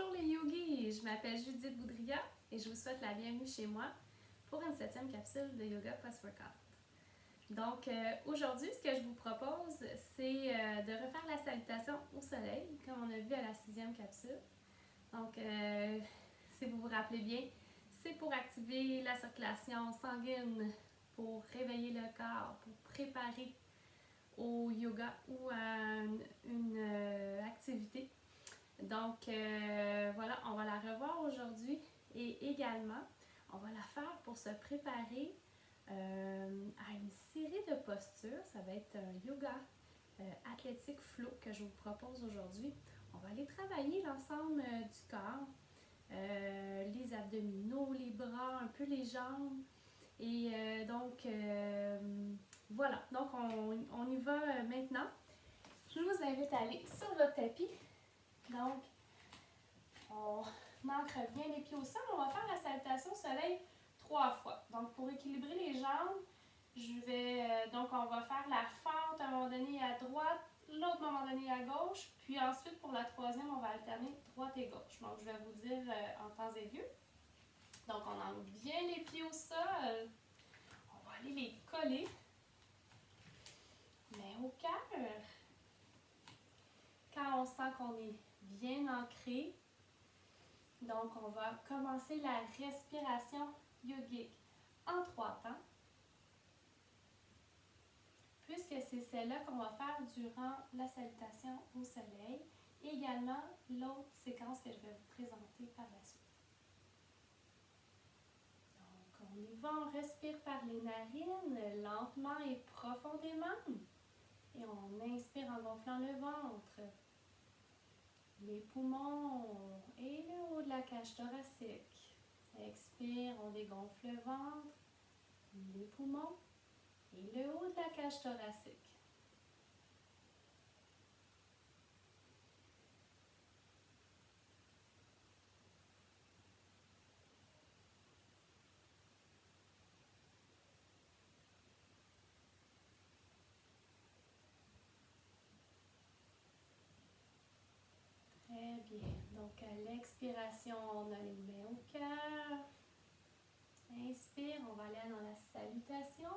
Bonjour les yogis, je m'appelle Judith Boudria et je vous souhaite la bienvenue chez moi pour une 7e capsule de Yoga Post-Workout. Donc aujourd'hui, ce que je vous propose, c'est de refaire la salutation au soleil, comme on a vu à la 6e capsule. Donc, si vous vous rappelez bien, c'est pour activer la circulation sanguine, pour réveiller le corps, pour préparer au yoga ou à une activité. Donc voilà, on va la revoir aujourd'hui et également, on va la faire pour se préparer à une série de postures. Ça va être un yoga athlétique flow que je vous propose aujourd'hui. On va aller travailler l'ensemble du corps, les abdominaux, les bras, un peu les jambes. Et donc voilà, donc on y va maintenant. Je vous invite à aller sur votre tapis. Donc, on ancre bien les pieds au sol. On va faire la salutation au soleil 3 fois. Donc, pour équilibrer les jambes, donc on va faire la fente à un moment donné à droite, l'autre moment donné à gauche. Puis ensuite, pour la troisième, on va alterner droite et gauche. Donc, je vais vous dire en temps et lieu. Donc, on ancre bien les pieds au sol. On va aller les coller. Mais au cœur. Quand on sent qu'on est bien ancré, donc on va commencer la respiration yogique en 3 temps, puisque c'est celle-là qu'on va faire durant la salutation au soleil, et également l'autre séquence que je vais vous présenter par la suite. Donc on y va, on respire par les narines, lentement et profondément, et on inspire en gonflant le ventre. Les poumons et le haut de la cage thoracique. Expire, on dégonfle le ventre, les poumons et le haut de la cage thoracique. Très bien. Donc à l'expiration, on a les mains au cœur. Inspire, on va aller dans la salutation.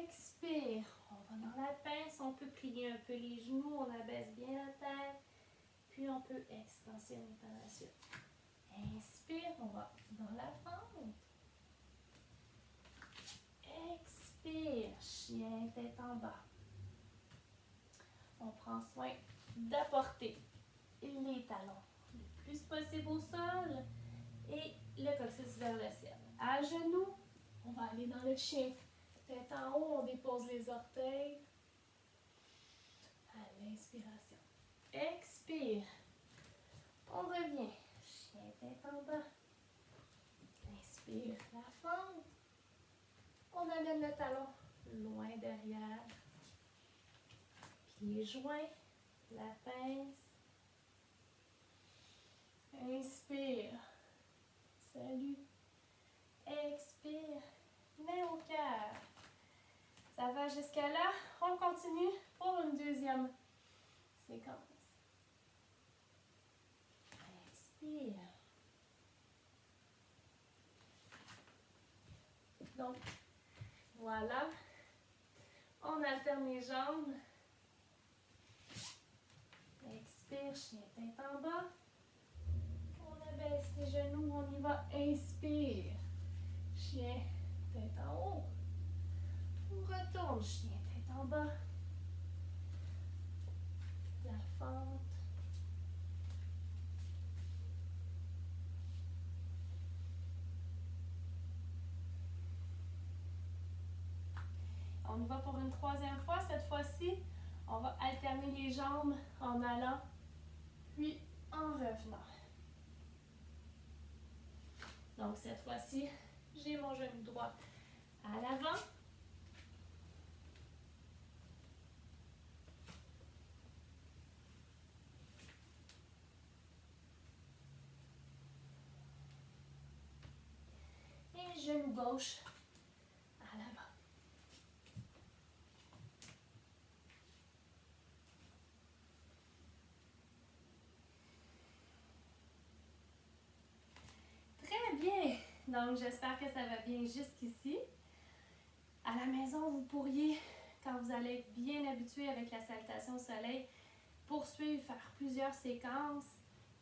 Expire, on va dans la pince, on peut plier un peu les genoux, on abaisse bien la tête, puis on peut extensionner par la suite. Inspire, on va dans la fente. Expire, chien tête en bas. On prend soin d'apporter les talons le plus possible au sol et le coccyx vers le ciel. À genoux, on va aller dans le chien. Tête en haut, on dépose les orteils. À l'inspiration. Expire. On revient. Chien tête en bas. Inspire la fente. On amène le talon loin derrière. Pieds joints. La pince. Inspire. Salut. Expire. Main au cœur. Ça va jusqu'à là. On continue pour une deuxième séquence. Expire. Donc, voilà. On alterne les jambes. Expire, chien tête en bas. On abaisse les genoux, on y va. Inspire. Chien tête en haut. On retourne, chien tête en bas. La fente. On y va pour une troisième fois. Cette fois-ci, on va alterner les jambes en allant, puis en revenant. Donc cette fois-ci, j'ai mon genou droit à l'avant. Et genou gauche à l'avant. bien. Donc, j'espère que ça va bien jusqu'ici. À la maison, vous pourriez, quand vous allez être bien habitué avec la salutation au soleil, poursuivre, faire plusieurs séquences,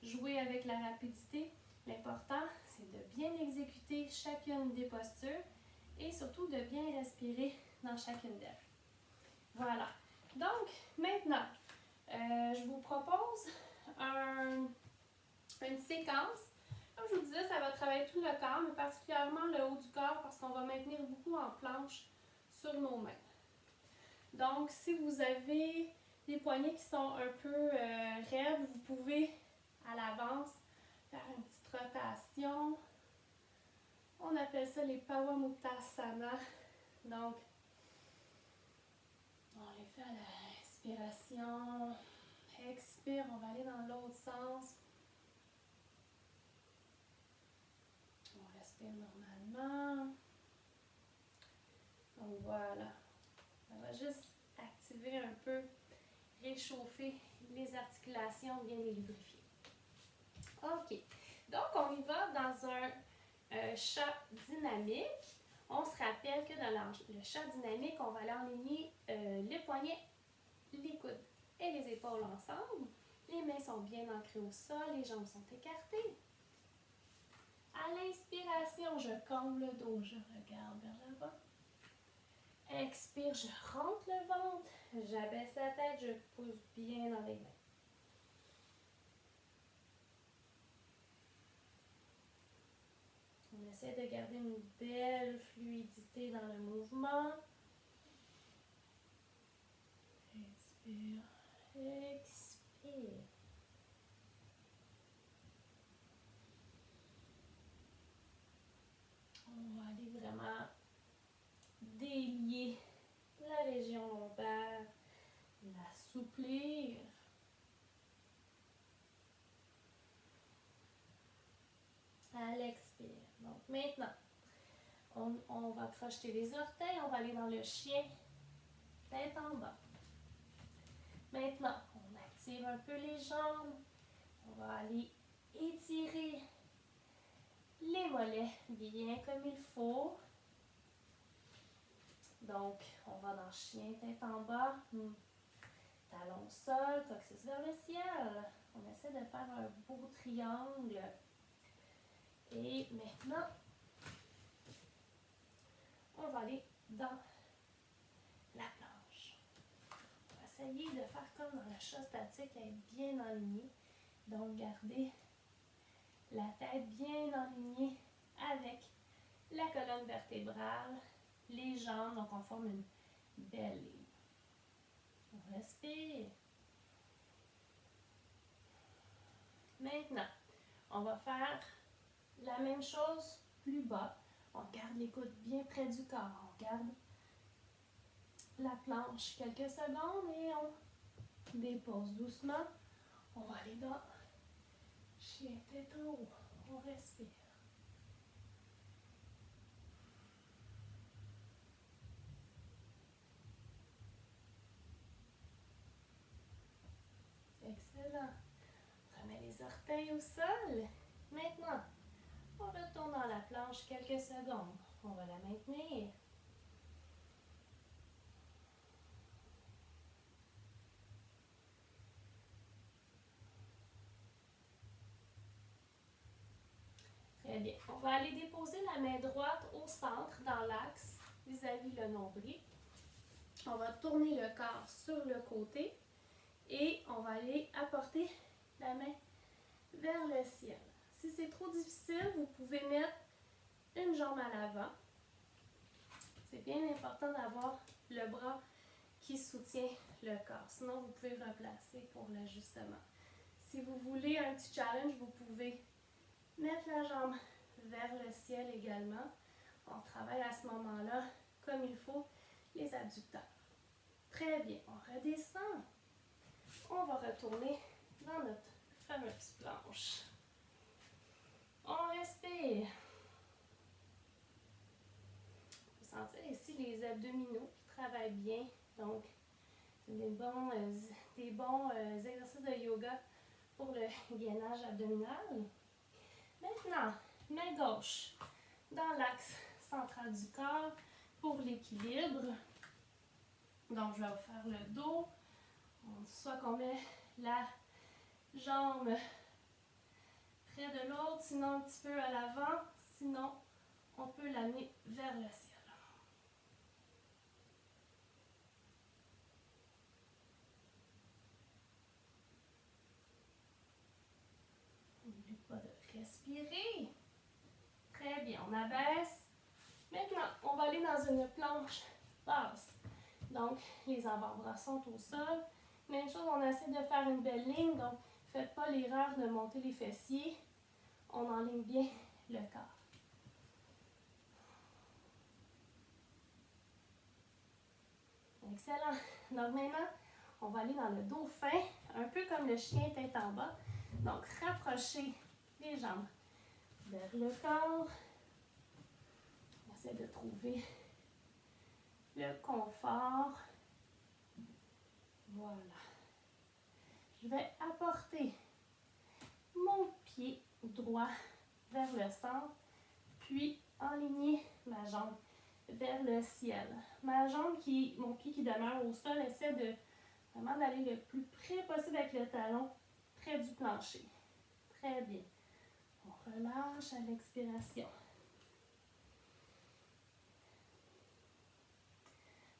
jouer avec la rapidité. L'important, c'est de bien exécuter chacune des postures et surtout de bien respirer dans chacune d'elles. Voilà. Donc, maintenant, je vous propose une séquence. Comme je vous disais, ça va travailler tout le corps, mais particulièrement le haut du corps parce qu'on va maintenir beaucoup en planche sur nos mains. Donc, si vous avez des poignets qui sont un peu raides, vous pouvez à l'avance faire une petite rotation. On appelle ça les Pawamuttasana. Donc, on les fait à l'inspiration. Expire, on va aller dans l'autre sens. On respire normalement. Donc voilà. Ça va juste activer un peu, réchauffer les articulations, bien les lubrifier. OK. Donc, on y va dans un chat dynamique. On se rappelle que dans le chat dynamique, on va aller enligner les poignets, les coudes et les épaules ensemble. Les mains sont bien ancrées au sol, les jambes sont écartées. À l'inspiration, je comble le dos, je regarde vers l'avant. Expire, je rentre le ventre, j'abaisse la tête, je pousse bien dans les mains. On essaie de garder une belle fluidité dans le mouvement. Inspire, expire. On va aller vraiment délier la région lombaire, l'assouplir. À l'expire. Donc maintenant, on va crocheter les orteils, on va aller dans le chien, tête en bas. Maintenant, on active un peu les jambes, on va aller étirer les mollets bien comme il faut. Donc, on va dans chien, tête en bas, talon au sol, coccyx vers le ciel. On essaie de faire un beau triangle. Et maintenant, on va aller dans la planche. On va essayer de faire comme dans le chat statique, être bien aligné. Donc, garder la tête bien alignée avec la colonne vertébrale, les jambes, donc on forme une belle ligne. On respire. Maintenant, on va faire la même chose plus bas. On garde les coudes bien près du corps. On garde la planche quelques secondes et on dépose doucement. On va aller dans chien tête en haut. On respire. Excellent. On remet les orteils au sol. Maintenant, on retourne dans la planche quelques secondes. On va la maintenir. Très bien. On va aller déposer la main droite au centre, dans l'axe, vis-à-vis le nombril. On va tourner le corps sur le côté et on va aller apporter la main vers le ciel. Si c'est trop difficile, vous pouvez mettre une jambe à l'avant. C'est bien important d'avoir le bras qui soutient le corps. Sinon, vous pouvez replacer pour l'ajustement. Si vous voulez un petit challenge, vous pouvez mettre la jambe vers le ciel également. On travaille à ce moment-là, comme il faut, les adducteurs. Très bien, on redescend. On va retourner dans notre fameuse planche. On respire. On peut sentir ici les abdominaux qui travaillent bien. Donc, c'est des bons exercices de yoga pour le gainage abdominal. Maintenant, main gauche dans l'axe central du corps pour l'équilibre. Donc, je vais vous faire le dos. Soit qu'on met la jambe près de l'autre, sinon un petit peu à l'avant. Sinon, on peut l'amener vers le ciel. N'oublie pas de respirer. Très bien, on abaisse. Maintenant, on va aller dans une planche basse. Donc, les avant-bras sont au sol. Même chose, on essaie de faire une belle ligne. Donc, faites pas l'erreur de monter les fessiers. On enligne bien le corps. Excellent. Donc maintenant, on va aller dans le dos fin, un peu comme le chien tête en bas. Donc, rapprochez les jambes vers le corps. On essaie de trouver le confort. Voilà. Je vais apporter mon pied droit vers le centre, puis enligner ma jambe vers le ciel. Mon pied qui demeure au sol, essaie de vraiment d'aller le plus près possible avec le talon, près du plancher. Très bien. On relâche à l'expiration.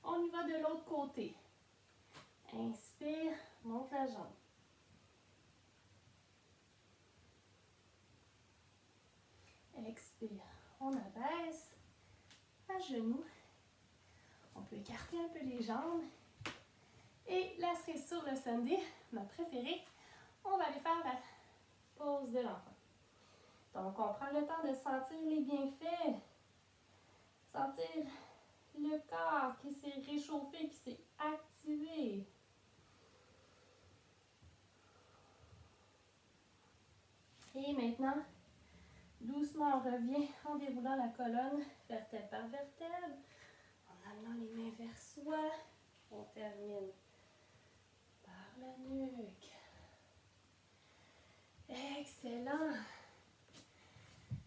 On y va de l'autre côté. Inspire, monte la jambe. Expire, on abaisse à genoux. On peut écarter un peu les jambes. Et la cerise sur le Sunday, ma préférée, on va aller faire la pause de l'enfant. Donc, on prend le temps de sentir les bienfaits. Sentir le corps qui s'est réchauffé, qui s'est activé. Et maintenant, doucement, on revient en déroulant la colonne, vertèbre par vertèbre, en amenant les mains vers soi. On termine par la nuque. Excellent!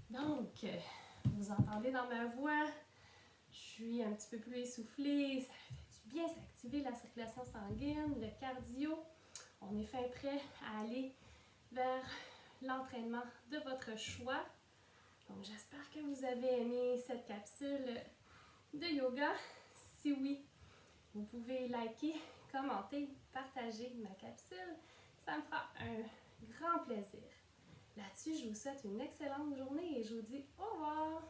Donc, vous entendez dans ma voix, je suis un petit peu plus essoufflée, ça fait du bien, ça active la circulation sanguine, le cardio. On est fin prêt à aller vers l'entraînement de votre choix. Donc, j'espère que vous avez aimé cette capsule de yoga. Si oui, vous pouvez liker, commenter, partager ma capsule. Ça me fera un grand plaisir. Là-dessus, je vous souhaite une excellente journée et je vous dis au revoir!